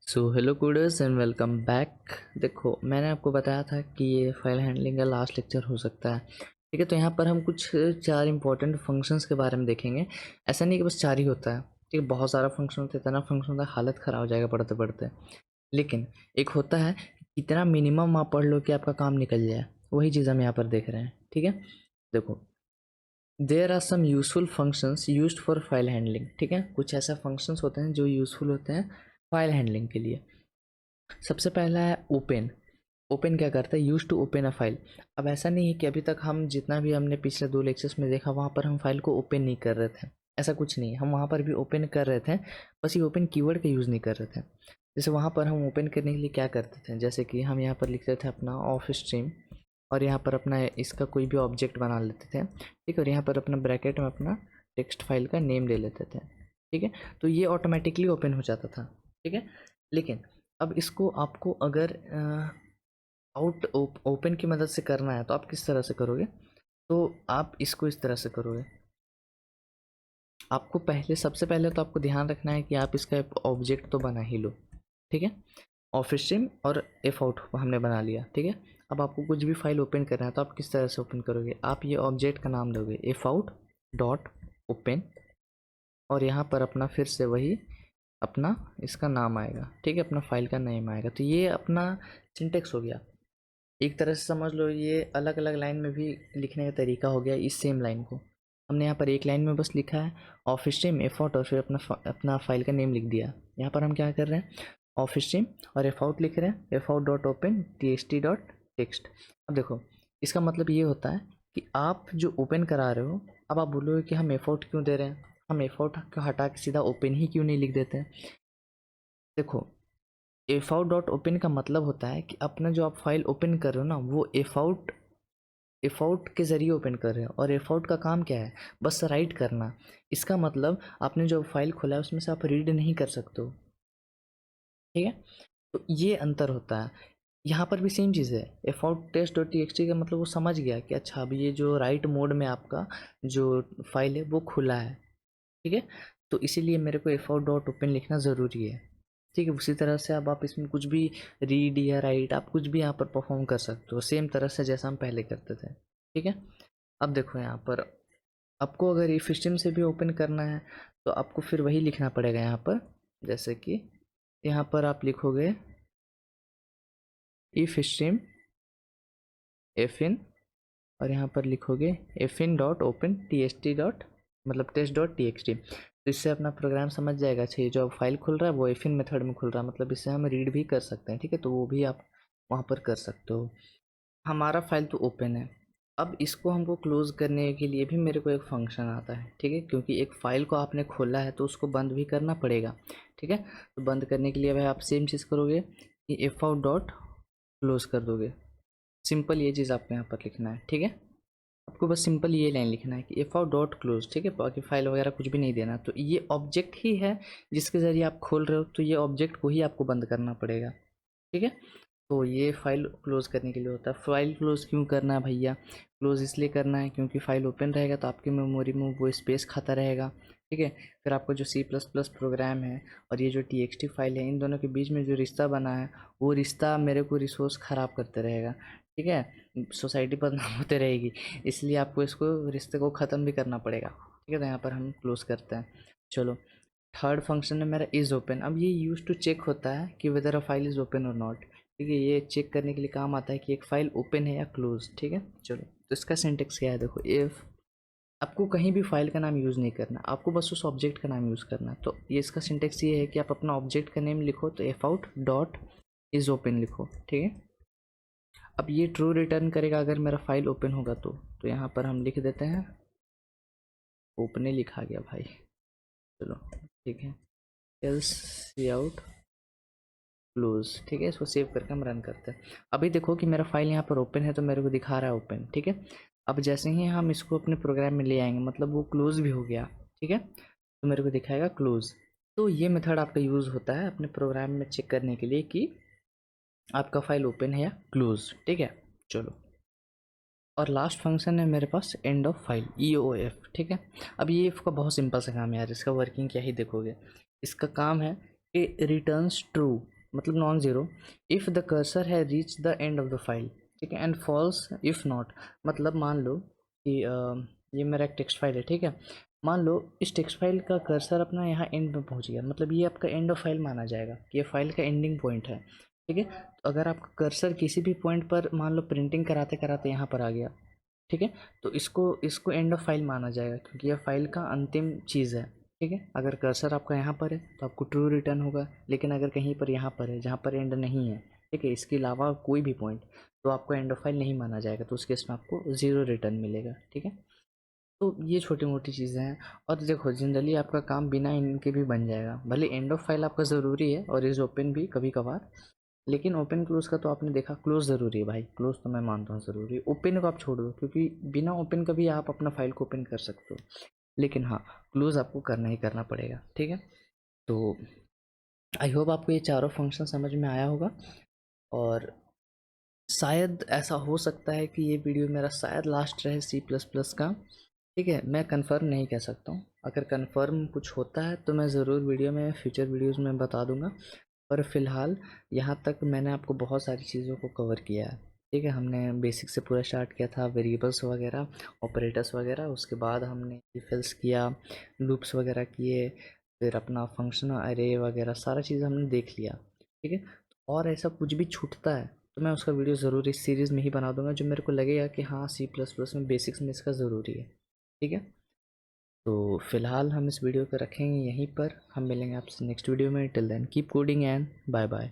So hello coders and welcome back. देखो, मैंने आपको बताया था कि ये फाइल हैंडलिंग का लास्ट लेक्चर हो सकता है। ठीक है, तो यहाँ पर हम कुछ चार इंपॉर्टेंट फंक्शंस के बारे में देखेंगे। ऐसा नहीं कि बस चार ही होता है, ठीक है, बहुत सारा फंक्शन होता है, इतना फंक्शन होता है हालत ख़राब हो जाएगा पढ़ते पढ़ते। लेकिन एक होता है कि इतना मिनिमम आप पढ़ लो कि आपका काम निकल जाए, वही चीज़ हम यहाँ पर देख रहे हैं। ठीक है, देखो, there are some useful functions used for file handling. ठीक है, कुछ ऐसा फंक्शंस होते हैं जो यूज़फुल होते हैं फाइल हैंडलिंग के लिए। सबसे पहला है ओपन। ओपन क्या करता है? Use to open a file. अब ऐसा नहीं है कि अभी तक हम जितना भी हमने पिछले 2 लेक्चर्स में देखा वहाँ पर हम फाइल को ओपन नहीं कर रहे थे। ऐसा कुछ नहीं है, हम वहाँ पर भी ओपन कर रहे थे, बस ये ओपन कीवर्ड का यूज़ नहीं कर रहे थे। जैसे वहाँ पर हम ओपन करने के लिए क्या करते थे, जैसे कि हम यहाँ पर लिखते थे अपना ऑफिस स्ट्रीम, और यहाँ पर अपना इसका कोई भी ऑब्जेक्ट बना लेते थे। ठीक है, और यहाँ पर अपना ब्रैकेट में अपना टेक्स्ट फाइल का नेम ले लेते थे। ठीक है, तो ये ऑटोमेटिकली ओपन हो जाता था। ठीक है, लेकिन अब इसको आपको अगर ओपन की मदद से करना है तो आप किस तरह से करोगे? तो आप इसको इस तरह से करोगे। आपको सबसे पहले तो आपको ध्यान रखना है कि आप इसका ऑब्जेक्ट तो बना ही लो। ठीक है, ऑफिस स्ट्रीम और एफ आउट हमने बना लिया। ठीक है, अब आपको कुछ भी फाइल ओपन करना है तो आप किस तरह से ओपन करोगे? आप ये ऑब्जेक्ट का नाम दोगे एफ आउट डॉट ओपन, और यहाँ पर अपना फिर से वही अपना इसका नाम आएगा। ठीक है, अपना फाइल का नेम आएगा। तो ये अपना सिंटेक्स हो गया। एक तरह से समझ लो ये अलग अलग लाइन में भी लिखने का तरीका हो गया। इस सेम लाइन को हमने यहाँ पर एक लाइन में बस लिखा है ऑफिस स्ट्रीम एफ आउट, और फिर अपना फाइल का नेम लिख दिया। यहाँ पर हम क्या कर रहे हैं? ऑफिस स्ट्रीम और एफ आउट लिख रहे हैं, F out dot open T S T dot text. अब देखो, इसका मतलब ये होता है कि आप जो ओपन करा रहे हो, अब आप बोलोगे कि हम एफ आउट क्यों दे रहे हैं, हम एफ आउट को हटा के सीधा ओपन ही क्यों नहीं लिख देते हैं? देखो, एफ आउट डॉट ओपन का मतलब होता है कि अपना जो आप फाइल ओपन कर रहे हो ना, वो एफ आउट के ज़रिए ओपन कर रहे हो, और एफ आउट का काम क्या है? बस राइट करना। इसका मतलब आपने जो फाइल खोला है उसमें से आप रीड नहीं कर सकते हो। ठीक है, तो ये अंतर होता है। यहाँ पर भी सेम चीज़ है। F out test dot T X T का मतलब वो समझ गया कि अच्छा अभी ये जो राइट मोड में आपका जो फाइल है वो खुला है। ठीक है, तो इसीलिए मेरे को एफ आउट डॉट ओपन लिखना ज़रूरी है। ठीक है, उसी तरह से अब आप इसमें कुछ भी रीड या राइट आप कुछ भी यहाँ पर परफॉर्म कर सकते हो, सेम तरह से जैसा हम पहले करते थे। ठीक है, अब देखो यहाँ पर आपको अगर इफ स्ट्रीम से भी ओपन करना है तो आपको फिर वही लिखना पड़ेगा यहाँ पर। जैसे कि यहाँ पर आप लिखोगे इफ स्ट्रीम एफ इन, और यहाँ पर लिखोगे F in dot open T S T dot मतलब test dot T X T. तो इससे अपना प्रोग्राम समझ जाएगा अच्छा ये जो फाइल खुल रहा है वो एफ इन मेथड में खुल रहा है, मतलब इससे हम रीड भी कर सकते हैं। ठीक है, तो वो भी आप वहाँ पर कर सकते हो। हमारा फाइल तो ओपन है। अब इसको हमको क्लोज़ करने के लिए भी मेरे को एक फंक्शन आता है। ठीक है, क्योंकि एक फ़ाइल को आपने खोला है तो उसको बंद भी करना पड़ेगा। ठीक है, तो बंद करने के लिए भाई आप सेम चीज़ करोगे कि एफ आउट डॉट क्लोज़ कर दोगे। सिंपल ये चीज़ आपको यहाँ पर लिखना है। ठीक है, आपको बस सिंपल ये लाइन लिखना है कि एफ आउट डॉट क्लोज। ठीक है, बाकी फाइल वगैरह कुछ भी नहीं देना। तो ये ऑब्जेक्ट ही है जिसके ज़रिए आप खोल रहे हो, तो ये ऑब्जेक्ट को ही आपको बंद करना पड़ेगा। ठीक है, तो ये फाइल क्लोज़ करने के लिए होता है। फाइल क्लोज़ क्यों करना है भैया? क्लोज़ इसलिए करना है क्योंकि फाइल ओपन रहेगा तो आपकी मेमोरी में वो स्पेस खाता रहेगा। ठीक है, फिर आपको जो सी प्लस प्लस प्रोग्राम है और ये जो टी एक्स टी फाइल है, इन दोनों के बीच में जो रिश्ता बना है वो रिश्ता मेरे को रिसोर्स ख़राब करते रहेगा। ठीक है, सोसाइटी बदनाम होते रहेगी, इसलिए आपको इसको रिश्ते को ख़त्म भी करना पड़ेगा। ठीक है, तो यहाँ पर हम क्लोज़ करते हैं। चलो, थर्ड फंक्शन है मेरा इज़ ओपन। अब ये यूज टू चेक होता है कि weather a file is open और नॉट। ठीक है, ये चेक करने के लिए काम आता है कि एक फ़ाइल ओपन है या क्लोज। ठीक है, चलो, तो इसका सिंटेक्स क्या है? देखो, इफ़ आपको कहीं भी फाइल का नाम यूज़ नहीं करना, आपको बस उस ऑब्जेक्ट का नाम यूज़ करना है। तो ये इसका सिंटेक्स ये है कि आप अपना ऑब्जेक्ट का नेम लिखो तो F out dot is open लिखो। ठीक है, अब ये ट्रू रिटर्न करेगा अगर मेरा फाइल ओपन होगा तो यहाँ पर हम लिख देते हैं ओपने लिखा गया भाई। चलो, ठीक है, एल्स सी आउट क्लोज। ठीक है, इसको सेव करके हम रन करते हैं। अभी देखो कि मेरा फाइल यहाँ पर ओपन है तो मेरे को दिखा रहा है ओपन। ठीक है, अब जैसे ही हम इसको अपने प्रोग्राम में ले आएंगे, मतलब वो क्लोज भी हो गया। ठीक है, तो मेरे को दिखाएगा क्लोज। तो ये मेथड आपका यूज़ होता है अपने प्रोग्राम में चेक करने के लिए कि आपका फाइल ओपन है या क्लोज। ठीक है, चलो, और लास्ट फंक्शन है मेरे पास end of file E O F. ठीक है, अब ये एफ का बहुत सिंपल सा काम है यार, इसका वर्किंग क्या ही देखोगे। इसका काम है कि रिटर्न्स ट्रू। मतलब non zero if the cursor है reach the end of the file, ठीक है, एंड फॉल्स इफ़ नॉट। मतलब मान लो कि ये मेरा एक टेक्स्ट फाइल है, ठीक है, मान लो इस टेक्स्ट फाइल का कर्सर अपना यहाँ एंड में पहुँच गया, मतलब ये आपका एंड ऑफ फाइल माना जाएगा कि ये फाइल का एंडिंग पॉइंट है, ठीक है। तो अगर आपका कर्सर किसी भी पॉइंट पर मान लो प्रिंटिंग कराते कराते यहाँ पर आ गया, ठीक है, तो इसको इसको एंड ऑफ फाइल माना जाएगा क्योंकि यह फाइल का अंतिम चीज़ है, ठीक है। अगर कर्सर आपका यहाँ पर है तो आपको ट्रू रिटर्न होगा, लेकिन अगर कहीं पर यहाँ पर है जहाँ पर एंड नहीं है, ठीक है, इसके अलावा कोई भी पॉइंट, तो आपको एंड ऑफ फाइल नहीं माना जाएगा, तो उस केस में आपको ज़ीरो रिटर्न मिलेगा, ठीक है। तो ये छोटी मोटी चीज़ें हैं। और देखो जनरली आपका काम बिना इनके भी बन जाएगा, भले एंड ऑफ फाइल आपका ज़रूरी है और इज़ ओपन भी कभी कभार, लेकिन ओपन क्लोज का तो आपने देखा, क्लोज ज़रूरी है भाई, क्लोज तो मैं मानता हूँ ज़रूरी है, ओपन को आप छोड़ दो क्योंकि बिना ओपन का भी आप अपना फाइल को ओपन कर सकते हो, लेकिन हाँ क्लोज आपको करना ही करना पड़ेगा, ठीक है। तो आई होप आपको ये चारों फंक्शन समझ में आया होगा, और शायद ऐसा हो सकता है कि ये वीडियो मेरा शायद लास्ट रहे सी प्लस प्लस का, ठीक है, मैं कंफर्म नहीं कह सकता हूँ, अगर कंफर्म कुछ होता है तो मैं ज़रूर वीडियो में फ्यूचर वीडियोज़ में बता दूंगा, पर फ़िलहाल यहाँ तक मैंने आपको बहुत सारी चीज़ों को कवर किया है, ठीक है। हमने बेसिक से पूरा स्टार्ट किया था, वेरिएबल्स वगैरह, ऑपरेटर्स वगैरह, उसके बाद हमने इफ एल्स किया, लूप्स वगैरह किए, फिर अपना फंक्शन अरे वगैरह सारा चीज़ हमने देख लिया, ठीक है। और ऐसा कुछ भी छूटता है तो मैं उसका वीडियो ज़रूर इस सीरीज़ में ही बना दूंगा, जो मेरे को लगेगा कि हाँ सी प्लस प्लस में बेसिक्स में इसका ज़रूरी है, ठीक है। तो फिलहाल हम इस वीडियो को रखेंगे यहीं पर, हम मिलेंगे आपसे नेक्स्ट वीडियो में, till then keep coding and bye bye.